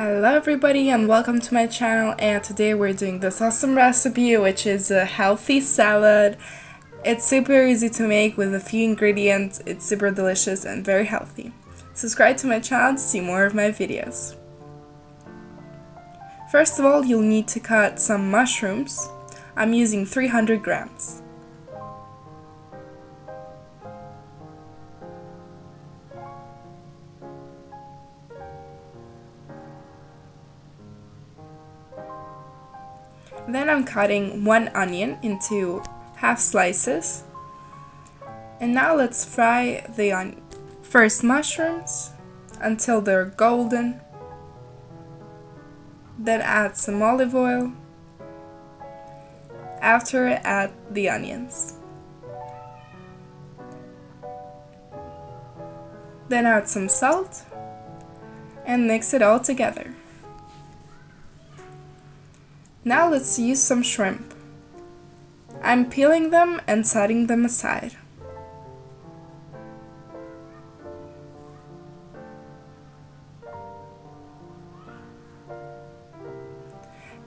Hello everybody and welcome to my channel, and today we're doing this awesome recipe which is a healthy salad. It's super easy to make with a few ingredients, it's super delicious and very healthy. Subscribe to my channel to see more of my videos. First of all, you'll need to cut some mushrooms. I'm using 300 grams. Then I'm cutting one onion into half slices. And now let's fry the first mushrooms until they're golden. Then add some olive oil. After, add the onions. Then add some salt and mix it all together. Now let's use some shrimp. I'm peeling them and setting them aside.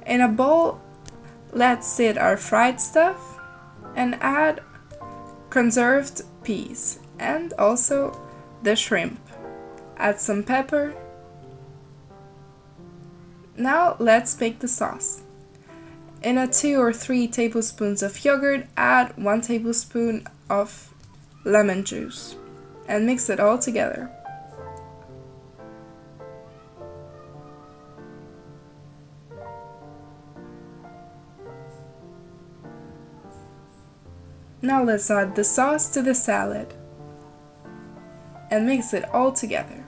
In a bowl, let's sit our fried stuff and add conserved peas and also the shrimp. Add some pepper. Now let's make the sauce. In a 2 or 3 tablespoons of yogurt, add 1 tablespoon of lemon juice and mix it all together. Now let's add the sauce to the salad and mix it all together.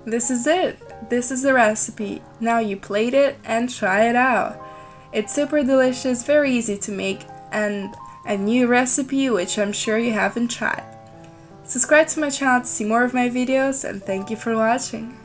This is it. This is the recipe. Now you plate it and try it out. It's super delicious, very easy to make, and a new recipe which I'm sure you haven't tried. Subscribe to my channel to see more of my videos, and thank you for watching.